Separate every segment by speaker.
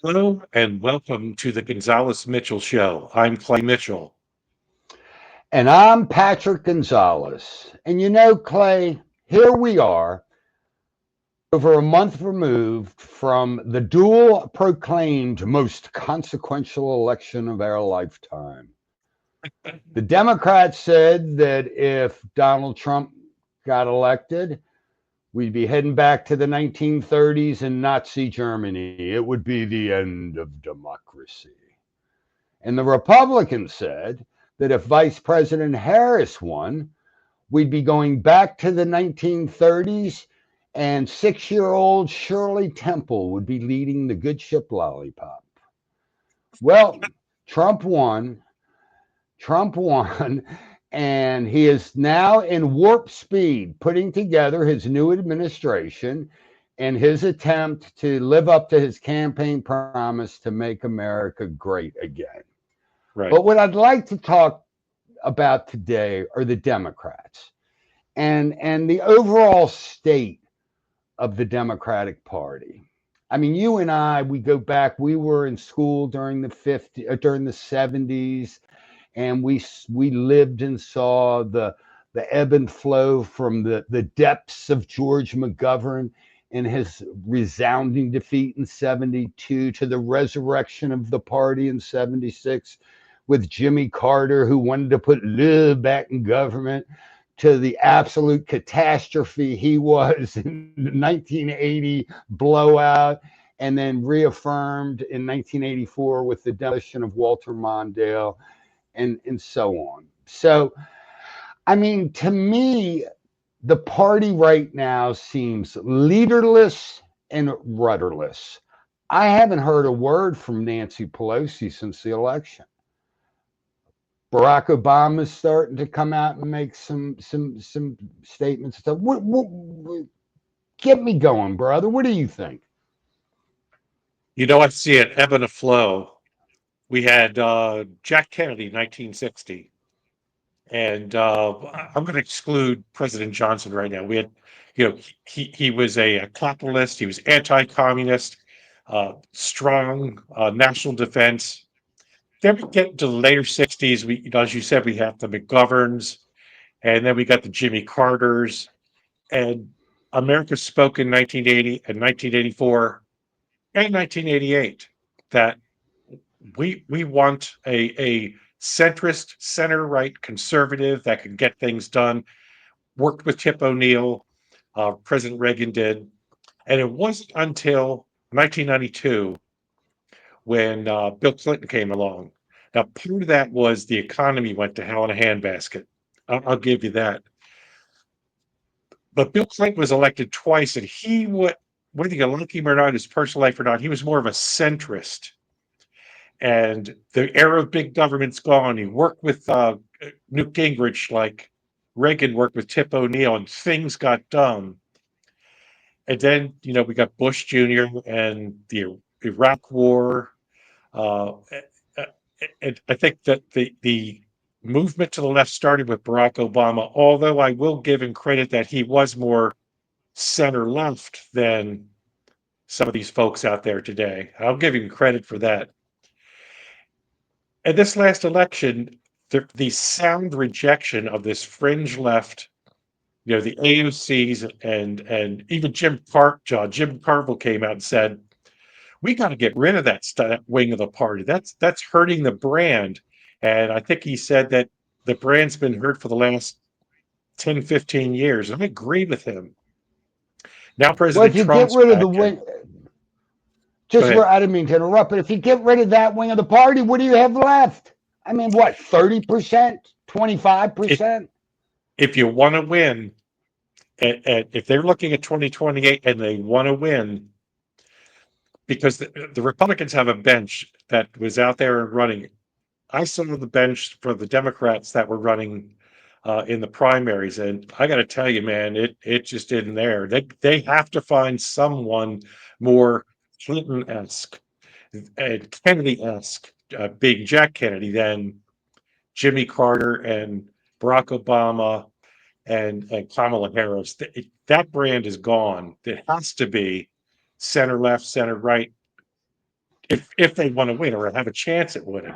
Speaker 1: Hello and welcome to the Gonzales Mitchell Show. I'm Clay Mitchell.
Speaker 2: And I'm Patrick Gonzales. And you know, Clay, here we are, over a month removed from the dual proclaimed most consequential election of our lifetime. The Democrats said that if Donald Trump got elected, we'd be heading back to the 1930s and Nazi Germany. It would be the end of democracy. And the Republicans said that if Vice President Harris won, we'd be going back to the 1930s, and 6 year old Shirley Temple would be leading the good ship Lollipop. Well, Trump won. Trump won, and he is now in warp speed putting together his new administration in his attempt to live up to his campaign promise to make America great again.
Speaker 1: Right.
Speaker 2: But what I'd like to talk about today are the Democrats and the overall state of the Democratic Party. I mean, you and I, we go back. We were in school during the 50s, during the 70s, and we lived and saw the ebb and flow from the depths of George McGovern and his resounding defeat in 72 to the resurrection of the party in 76 with Jimmy Carter, who wanted to put love back in government, to the absolute catastrophe he was in the 1980 blowout, and then reaffirmed in 1984 with the demolition of Walter Mondale, and so on. So, I mean, to me, the party right now seems leaderless and rudderless. I haven't heard a word from Nancy Pelosi since the election. Barack Obama's starting to come out and make some statements. So get me going, brother. What do you think?
Speaker 1: I see an ebb and a flow. We had Jack Kennedy, 1960, and I'm going to exclude President Johnson right now. We had, he was a capitalist. He was anti-communist, strong national defense. Then we get to the later 60s. As you said, we have the McGoverns, and then we got the Jimmy Carters, and America spoke in 1980 and 1984 and 1988 that we want a centrist, center right conservative that can get things done. Worked with Tip O'Neill, President Reagan did, and it wasn't until 1992 when Bill Clinton came along. Now, part of that was the economy went to hell in a handbasket. I'll give you that. But Bill Clinton was elected twice, and he would, whether you like him or not, his personal life or not, he was more of a centrist. And the era of big government's gone. He worked with Newt Gingrich, like Reagan worked with Tip O'Neill, and things got done. And then, we got Bush Jr. and the Iraq War. Uh, and I think that the movement to the left started with Barack Obama, although I will give him credit that he was more center left than some of these folks out there today. I'll give him credit for that. And this last election, the sound rejection of this fringe left, the AOCs and even Jim Carville came out and said, we got to get rid of that wing of the party. That's hurting the brand. And I think he said that the brand's been hurt for the last 10, 15 years. And I agree with him. Now
Speaker 2: Well, if
Speaker 1: President
Speaker 2: you get
Speaker 1: Trump's
Speaker 2: rid of the
Speaker 1: back. And
Speaker 2: wing,
Speaker 1: go
Speaker 2: just
Speaker 1: ahead.
Speaker 2: I didn't mean to interrupt, but if you get rid of that wing of the party, what do you have left? I mean, what, 30%,
Speaker 1: If
Speaker 2: 25%?
Speaker 1: if you want to win, and if they're looking at 2028 and they want to win, because the Republicans have a bench that was out there and running. I saw the bench for the Democrats that were running in the primaries, and I got to tell you, man, it just isn't there. They have to find someone more Clinton-esque and Kennedy-esque, being Jack Kennedy, than Jimmy Carter and Barack Obama and Kamala Harris. That brand is gone. It has to be center left, center right, if they want to win or have a chance at winning.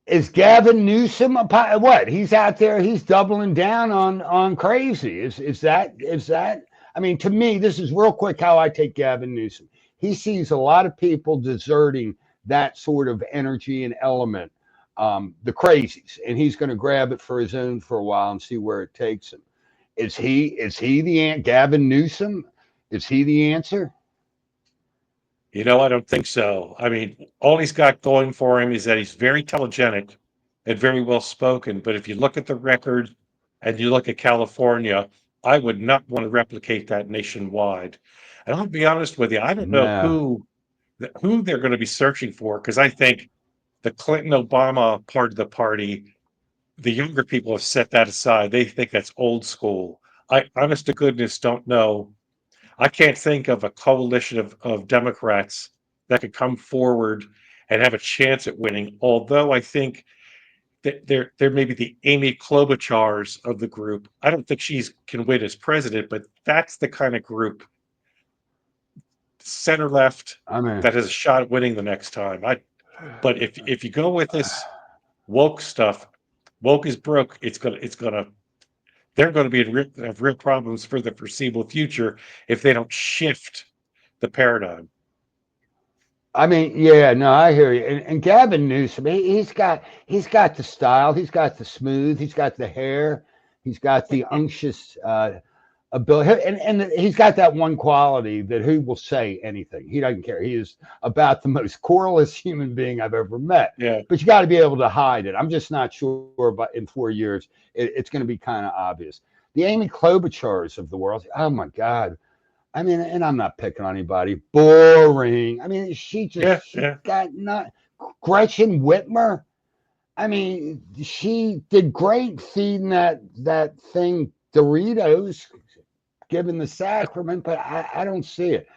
Speaker 2: Is Gavin Newsom what? He's out there. He's doubling down on crazy. Is that? I mean, to me, this is real quick how I take Gavin Newsom. He sees a lot of people deserting that sort of energy and element, the crazies, and he's going to grab it for his own for a while and see where it takes him. Is he the Gavin Newsom? Is he the answer?
Speaker 1: I don't think so. I mean, all he's got going for him is that he's very telegenic and very well spoken. But if you look at the record and you look at California, I would not want to replicate that nationwide. And I'll be honest with you, I don't know
Speaker 2: No,
Speaker 1: who they're going to be searching for, because I think the Clinton Obama part of the party, the younger people have set that aside. They think that's old school. I honest to goodness don't know. I can't think of a coalition of Democrats that could come forward and have a chance at winning. Although I think that there may be the Amy Klobuchars of the group. I don't think she's can win as president, but that's the kind of group, center left,
Speaker 2: I mean,
Speaker 1: that has a shot at winning the next time. But if you go with this woke stuff, woke is broke. It's gonna they're going to be have real problems for the foreseeable future if they don't shift the paradigm.
Speaker 2: yeah, no, I hear you. And Gavin Newsom, he's got the style, he's got the smooth, he's got the hair, he's got the unctuous ability, and he's got that one quality that he will say anything. He doesn't care. He is about the most coreless human being I've ever met.
Speaker 1: Yeah,
Speaker 2: But you got to be able to hide it. I'm just not sure, but in 4 years, it's going to be kind of obvious. The Amy Klobuchars of the world, oh my God. I mean, and I'm not picking on anybody. Boring. I mean,
Speaker 1: yeah,
Speaker 2: she
Speaker 1: yeah.
Speaker 2: got not Gretchen Whitmer. I mean, she did great feeding that thing Doritos, given the sacrament, but I don't see it.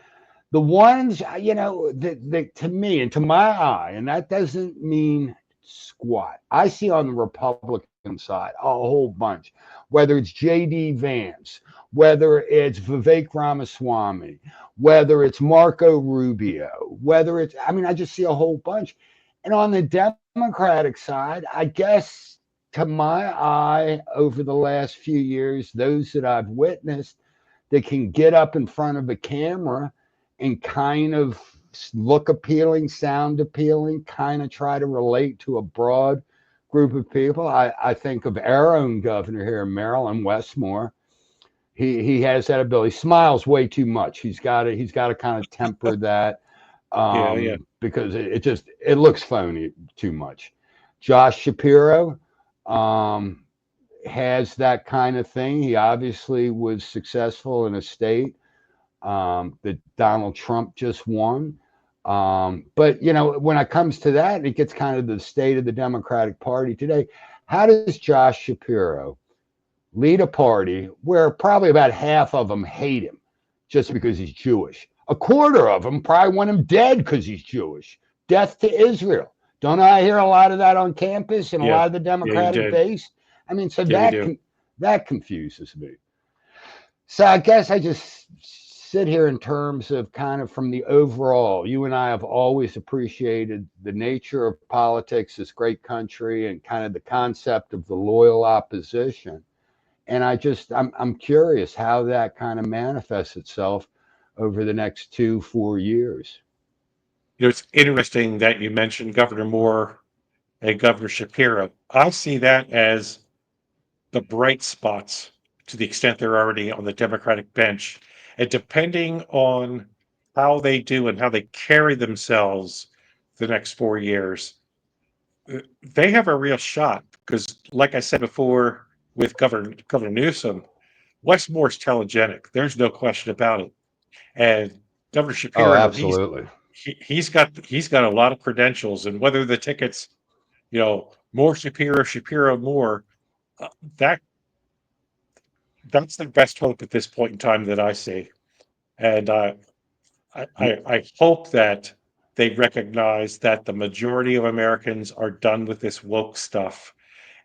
Speaker 2: The ones, that to me and to my eye, and that doesn't mean squat. I see on the Republican side a whole bunch, whether it's J.D. Vance, whether it's Vivek Ramaswamy, whether it's Marco Rubio, I just see a whole bunch. And on the Democratic side, I guess to my eye, over the last few years, those that I've witnessed that can get up in front of a camera and kind of look appealing, sound appealing, kind of try to relate to a broad group of people. I think of our own governor here in Maryland, Westmore. He has that ability. Smiles way too much. He's got to kind of temper that,
Speaker 1: Yeah, yeah.
Speaker 2: because it looks phony too much. Josh Shapiro, has that kind of thing. He obviously was successful in a state, that Donald Trump just won. But when it comes to that, it gets kind of the state of the Democratic Party today. How does Josh Shapiro lead a party where probably about half of them hate him just because he's Jewish? A quarter of them probably want him dead because he's Jewish. Death to Israel. Don't I hear a lot of that on campus and a
Speaker 1: Yeah,
Speaker 2: lot of the
Speaker 1: yeah, you
Speaker 2: Democratic
Speaker 1: did.
Speaker 2: base? I mean, so
Speaker 1: Yeah, you
Speaker 2: that
Speaker 1: do.
Speaker 2: that confuses me. So I guess I just sit here in terms of kind of from the overall. You and I have always appreciated the nature of politics, this great country, and kind of the concept of the loyal opposition. And I'm curious how that kind of manifests itself over the next 2 4 years.
Speaker 1: It's interesting that you mentioned Governor Moore and Governor Shapiro. I see that as the bright spots, to the extent they're already on the Democratic bench. And depending on how they do and how they carry themselves the next 4 years, they have a real shot. Because, like I said before, with Governor Newsom, Westmore's telegenic. There's no question about it. And Governor
Speaker 2: Oh,
Speaker 1: Shapiro,
Speaker 2: absolutely.
Speaker 1: he's got a lot of credentials, and whether the tickets, more Shapiro, more, uh, that that's their best hope at this point in time that I see. And I hope that they recognize that the majority of Americans are done with this woke stuff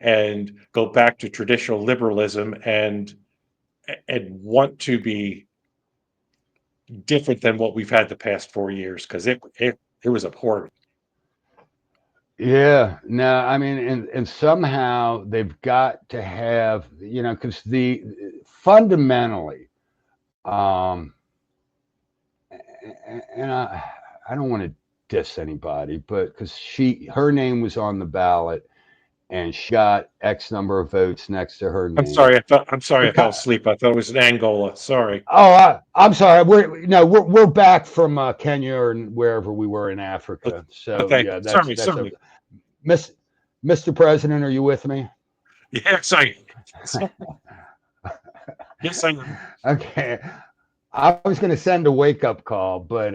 Speaker 1: and go back to traditional liberalism and want to be different than what we've had the past 4 years, because It was abhorrent.
Speaker 2: Yeah, no, I mean, and somehow they've got to have, because the fundamentally, um, and I don't want to diss anybody, but because her name was on the ballot and she got X number of votes next to her name.
Speaker 1: I'm sorry I fell asleep. I thought it was in Angola. Sorry.
Speaker 2: Oh, I'm sorry. We're back from Kenya or wherever we were in Africa. So
Speaker 1: Okay.
Speaker 2: yeah,
Speaker 1: Sorry,
Speaker 2: that's a
Speaker 1: sorry.
Speaker 2: Miss Mr. President. Are you with me?
Speaker 1: Yes, I yes, I am.
Speaker 2: Okay. I was going to send a wake up call, but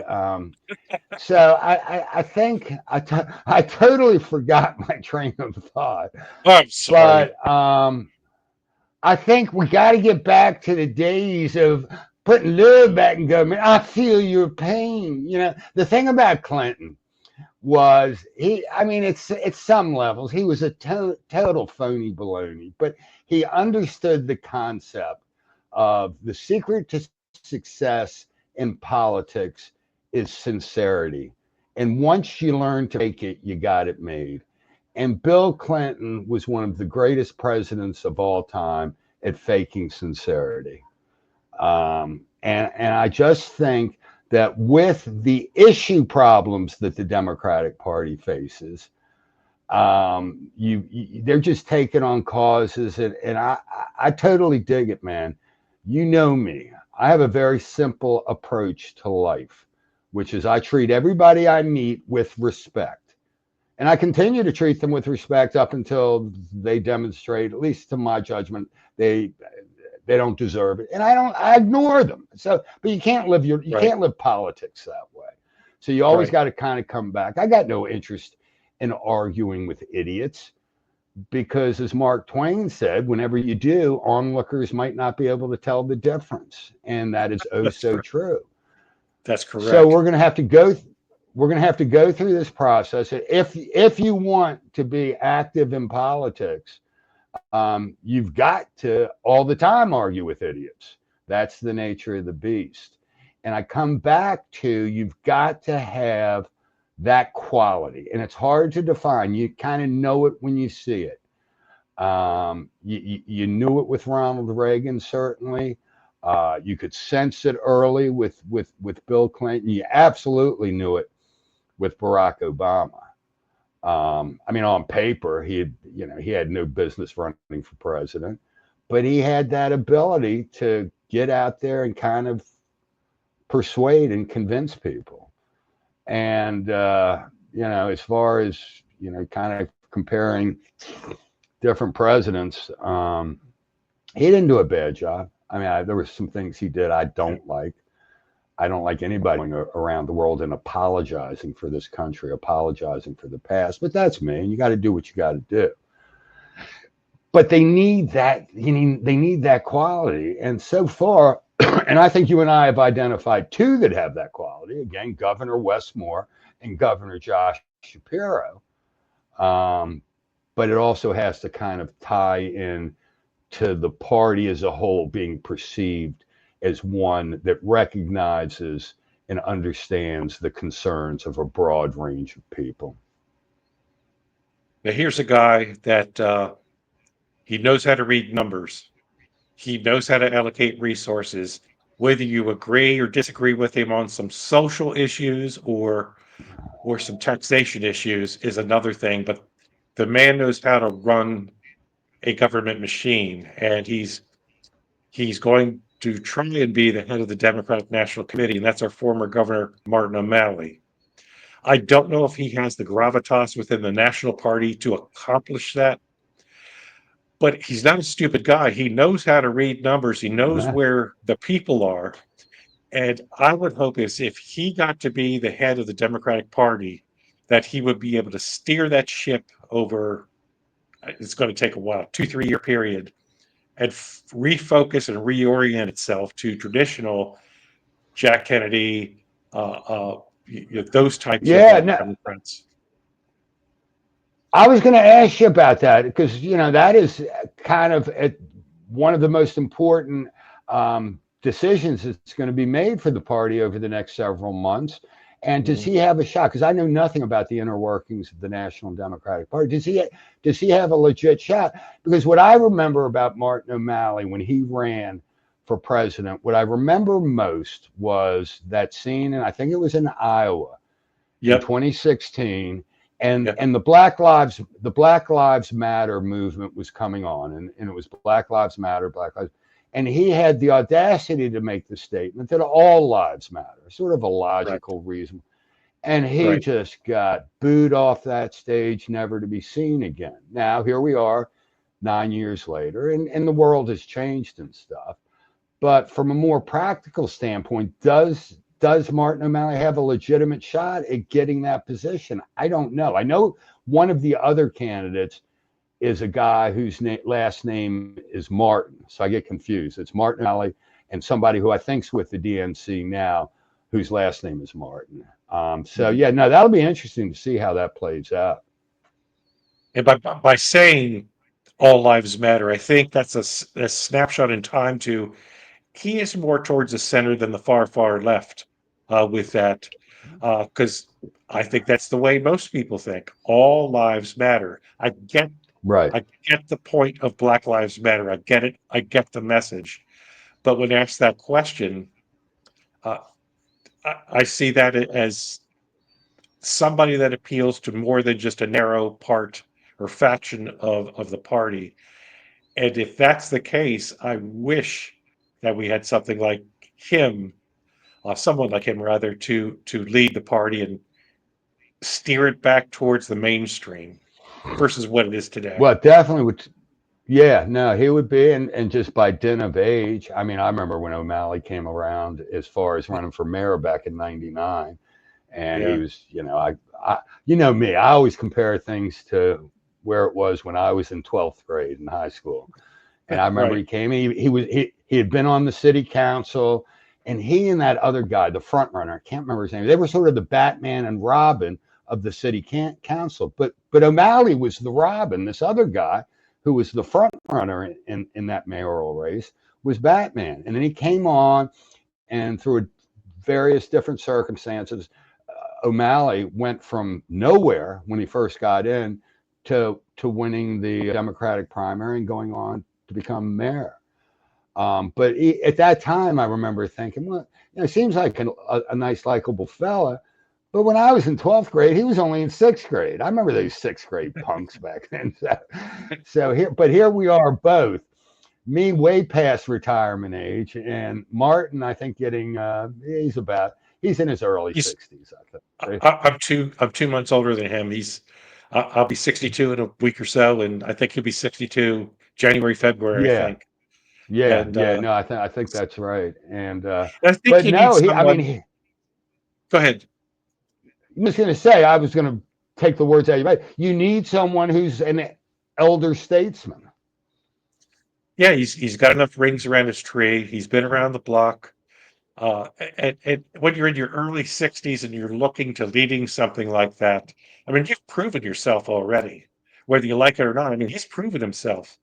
Speaker 2: so I think I totally forgot my train of thought.
Speaker 1: Oh, I'm sorry.
Speaker 2: But I think we got to get back to the days of putting love back in government. I feel your pain. The thing about Clinton was I mean, it's some levels. He was a total phony baloney, but he understood the concept of the secret to success in politics is sincerity. And once you learn to make it, you got it made. And Bill Clinton was one of the greatest presidents of all time at faking sincerity. And I just think that with the issue problems that the Democratic Party faces, they're just taking on causes, and I totally dig it, man. You know me. I have a very simple approach to life, which is I treat everybody I meet with respect. And I continue to treat them with respect up until they demonstrate, at least to my judgment, they don't deserve it. And I ignore them. So, but you can't live
Speaker 1: Right,
Speaker 2: politics that way. So you always
Speaker 1: right.
Speaker 2: got to kind of come back. I got no interest in arguing with idiots because, as Mark Twain said, whenever you do, onlookers might not be able to tell the difference. And that is oh
Speaker 1: That's
Speaker 2: so
Speaker 1: correct.
Speaker 2: true.
Speaker 1: That's
Speaker 2: So
Speaker 1: correct.
Speaker 2: we're going to have to go through this process. If you want to be active in politics, you've got to all the time argue with idiots. That's the nature of the beast. And I come back to you've got to have that quality, and it's hard to define. You kind of know it when you see it. You knew it with Ronald Reagan, certainly. You could sense it early with Bill Clinton. You absolutely knew it with Barack Obama. I mean, on paper, he had no business running for president, but he had that ability to get out there and kind of persuade and convince people. And as far as kind of comparing different presidents, he didn't do a bad job. I mean, there were some things he did I don't like. I don't like anybody going around the world and apologizing for this country, apologizing for the past. But that's me. And you got to do what you got to do. But they need that. They need that quality. And so far, and I think you and I have identified two that have that quality. Again, Governor Westmore and Governor Josh Shapiro. But it also has to kind of tie in to the party as a whole being perceived as one that recognizes and understands the concerns of a broad range of people.
Speaker 1: Now here's a guy that he knows how to read numbers. He knows how to allocate resources. Whether you agree or disagree with him on some social issues or some taxation issues is another thing, but the man knows how to run a government machine, and he's going to try and be the head of the Democratic National Committee, and that's our former governor, Martin O'Malley. I don't know if he has the gravitas within the National Party to accomplish that, but he's not a stupid guy. He knows how to read numbers, he knows
Speaker 2: Yeah.
Speaker 1: where the people are. And I would hope is if he got to be the head of the Democratic Party, that he would be able to steer that ship over. It's going to take a while, 2 3 year period, and refocus and reorient itself to traditional Jack Kennedy, those types of
Speaker 2: Yeah. No,
Speaker 1: Democrats.
Speaker 2: I was going to ask you about that because, that is kind of one of the most important decisions that's going to be made for the party over the next several months. And does
Speaker 1: Mhm.
Speaker 2: he have a shot? Because I know nothing about the inner workings of the National Democratic Party. Does he have a legit shot? Because what I remember about Martin O'Malley when he ran for president, what I remember most was that scene, and I think it was in Iowa in
Speaker 1: Yep.
Speaker 2: 2016,
Speaker 1: Yep.
Speaker 2: and the Black Lives Matter movement was coming on, and it was Black Lives Matter, Black Lives, and he had the audacity to make the statement that all lives matter, sort of a
Speaker 1: Right.
Speaker 2: logical reason, and he
Speaker 1: Right.
Speaker 2: just got booed off that stage, never to be seen again. Now here we are, 9 years later, and the world has changed and stuff. But from a more practical standpoint, does Martin O'Malley have a legitimate shot at getting that position? I don't know. I know one of the other candidates is a guy whose last name is Martin, so I get confused. It's Martin O'Malley and somebody who I think's with the DNC now, whose last name is Martin. So
Speaker 1: Mhm.
Speaker 2: yeah, no, that'll be interesting to see how that plays out.
Speaker 1: And by saying all lives matter, I think that's a snapshot in time to he is more towards the center than the far left with that, because I think that's the way most people think. All lives matter.
Speaker 2: Right.
Speaker 1: I get the point of Black Lives Matter. I get it. I get the message. But when asked that question, uh, I see that as somebody that appeals to more than just a narrow part or faction of the party. And if that's the case, I wish that we had something like him, someone like him rather, to lead the party and steer it back towards the mainstream versus what it is today.
Speaker 2: Well, definitely would. Yeah, no, he would be, and just by dint of age. I mean, I remember when O'Malley came around as far as running for mayor back in '99, and he
Speaker 1: Yeah,
Speaker 2: was, you know me, I always compare things to where it was when I was in 12th grade in high school. And I remember
Speaker 1: right.
Speaker 2: he came, he had been on the city council, and he and that other guy, the front runner, I can't remember his name. They were sort of the Batman and Robin of the city council. But O'Malley was the Robin. This other guy, who was the front runner in that mayoral race, was Batman. And then he came on, and through various different circumstances, O'Malley went from nowhere when he first got in to winning the Democratic primary and going on to become mayor. But at that time, I remember thinking, well, it seems like a nice, likable fella. But when I was in 12th grade, he was only in sixth grade. I remember those sixth grade punks back then. But here we are both. Me way past retirement age, and Martin, I think, getting he's in his early
Speaker 1: He's
Speaker 2: 60s, I think. Right?
Speaker 1: I'm 2 months older than him. I'll be 62 in a week or so, and I think he'll be 62 January, February, I
Speaker 2: Yeah,
Speaker 1: think.
Speaker 2: yeah,
Speaker 1: And
Speaker 2: yeah. No, I think that's right. And
Speaker 1: I think
Speaker 2: but
Speaker 1: you need
Speaker 2: no, he. I mean,
Speaker 1: someone. Go ahead.
Speaker 2: I was going to say, I was going to take the words out of your mouth. You need someone who's an elder statesman.
Speaker 1: Yeah, he's got enough rings around his tree. He's been around the block. And when you're in your early 60s and you're looking to leading something like that, I mean, you've proven yourself already, whether you like it or not. I mean, he's proven himself,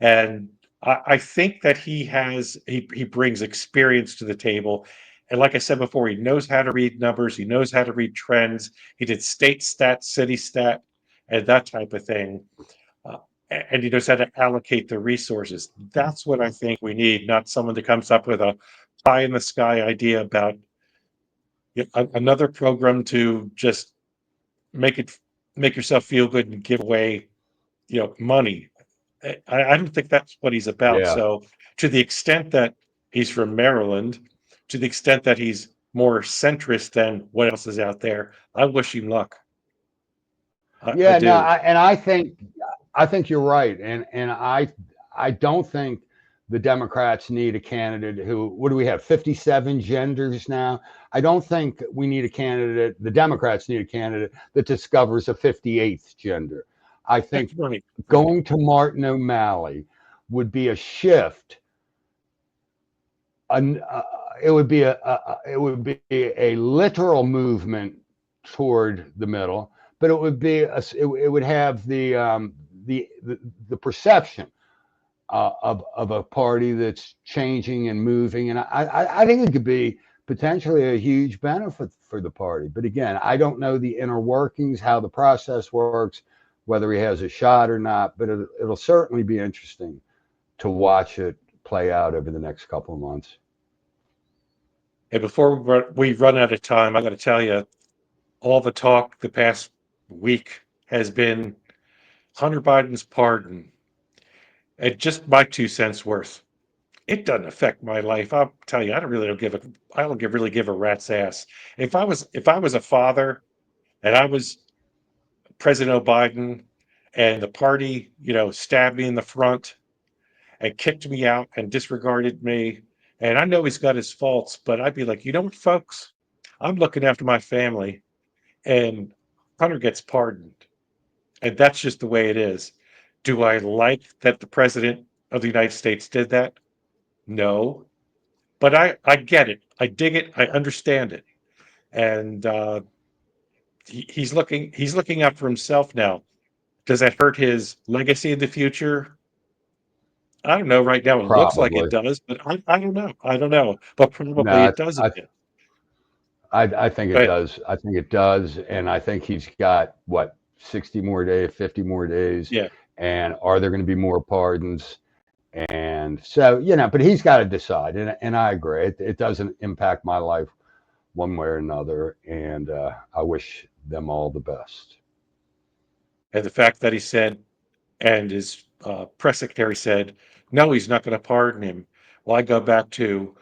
Speaker 1: and I think that he brings experience to the table. And like I said before, he knows how to read numbers. He knows how to read trends. He did state stat, city stat, and that type of thing. Uh, and he knows how to allocate the resources. That's what I think we need, not someone that comes up with a pie in the sky idea about another program to just make it make yourself feel good and give away money. I don't think that's what he's about.
Speaker 2: Yeah,
Speaker 1: So to the extent that he's from Maryland, to the extent that he's more centrist than what else is out there, I wish him luck. I
Speaker 2: yeah. No,
Speaker 1: do.
Speaker 2: I think you're right, and I don't think the Democrats need a candidate who. What do we have? 57 genders now. I don't think we need a candidate. The Democrats need a candidate that discovers a 58th gender. I think
Speaker 1: Right, right.
Speaker 2: going to Martin O'Malley would be a shift. An, it would be a literal movement toward the middle, but it would have the perception of a party that's changing and moving, and I think it could be potentially a huge benefit for the party. But again, I don't know the inner workings, how the process works, whether he has a shot or not. But it'll certainly be interesting to watch it play out over the next couple of months.
Speaker 1: And before we run out of time, I got to tell you, all the talk the past week has been Hunter Biden's pardon. And just my 2 cents worth. It doesn't affect my life. I'll tell you, I don't really give a rat's ass. If I was a father and I was President Biden and the party, stabbed me in the front and kicked me out and disregarded me, and I know he's got his faults, but I'd be like, you know what, folks? I'm looking after my family, and Hunter gets pardoned. And that's just the way it is. Do I like that the president of the United States did that? No. But I get it. I dig it. I understand it. And he's looking out for himself now. Does that hurt his legacy in the future? I don't know. Right now, it looks like it
Speaker 2: Probably.
Speaker 1: does, but I don't know. I don't know. But probably
Speaker 2: No,
Speaker 1: it does a
Speaker 2: I,
Speaker 1: bit.
Speaker 2: I think it
Speaker 1: But
Speaker 2: does. I think it does. And I think he's got, what, 60 more days, 50 more days.
Speaker 1: yeah,
Speaker 2: And are there going to be more pardons? And so, but he's got to decide. And I agree. It doesn't impact my life one way or another. And I wish them all the best.
Speaker 1: and the fact that he said, and his press secretary said, no, he's not going to pardon him. Well, I go back to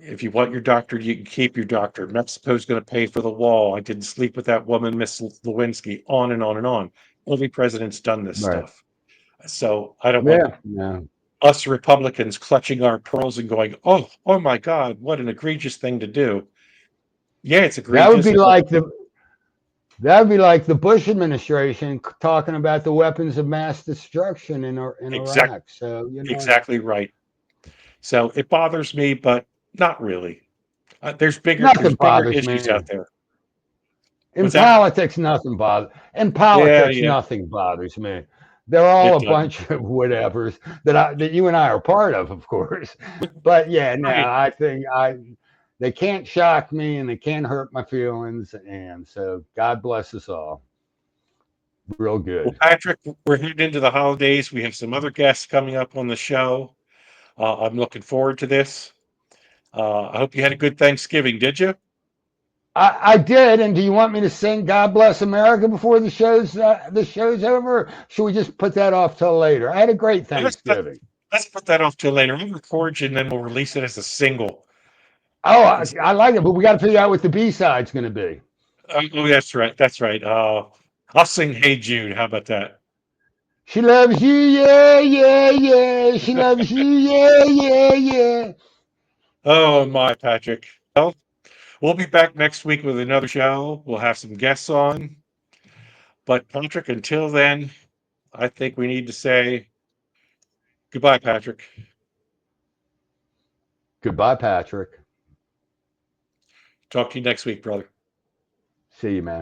Speaker 1: if you want your doctor, you can keep your doctor. Mexico's going to pay for the wall. I didn't sleep with that woman, Miss Lewinsky, on and on and on. Every president's done this
Speaker 2: Right.
Speaker 1: stuff. So I don't want
Speaker 2: Yeah. Yeah.
Speaker 1: us Republicans clutching our pearls and going, oh my God, what an egregious thing to do. Yeah, it's
Speaker 2: That would
Speaker 1: egregious.
Speaker 2: be like the Bush administration talking about the weapons of mass destruction in
Speaker 1: Exact,
Speaker 2: Iraq. So,
Speaker 1: exactly right. So it bothers me, but not really. There's
Speaker 2: nothing
Speaker 1: bigger
Speaker 2: bothers
Speaker 1: issues
Speaker 2: me.
Speaker 1: out there.
Speaker 2: In
Speaker 1: Was that?
Speaker 2: politics, nothing bothers. In
Speaker 1: Yeah,
Speaker 2: politics,
Speaker 1: yeah,
Speaker 2: nothing bothers me. They're all
Speaker 1: it
Speaker 2: a
Speaker 1: doesn't.
Speaker 2: bunch of whatevers that you and I are part of course. But yeah, no,
Speaker 1: Right.
Speaker 2: I think they can't shock me and they can't hurt my feelings. And so God bless us all. Real
Speaker 1: Well,
Speaker 2: good.
Speaker 1: Patrick, we're heading into the holidays. We have some other guests coming up on the show. I'm looking forward to this. I hope you had a good Thanksgiving. Did you?
Speaker 2: I did, and do you want me to sing "God Bless America" before the show's over? Or should we just put that off till later? I had a great
Speaker 1: Well,
Speaker 2: Thanksgiving.
Speaker 1: let's put that off till later. I'll record you and then we'll release it as a single.
Speaker 2: Oh, I,
Speaker 1: Instead-
Speaker 2: I like it, but we got to figure out what the B-side's going to be.
Speaker 1: Oh, that's right. That's right. I'll sing "Hey Jude." How about that?
Speaker 2: She loves you, yeah, yeah, yeah. She loves you, yeah, yeah, yeah.
Speaker 1: Oh my, Patrick. Well, we'll be back next week with another show. We'll have some guests on. But Patrick, until then, I think we need to say goodbye, Patrick.
Speaker 2: Goodbye, Patrick.
Speaker 1: Talk to you next week, brother.
Speaker 2: See you, man.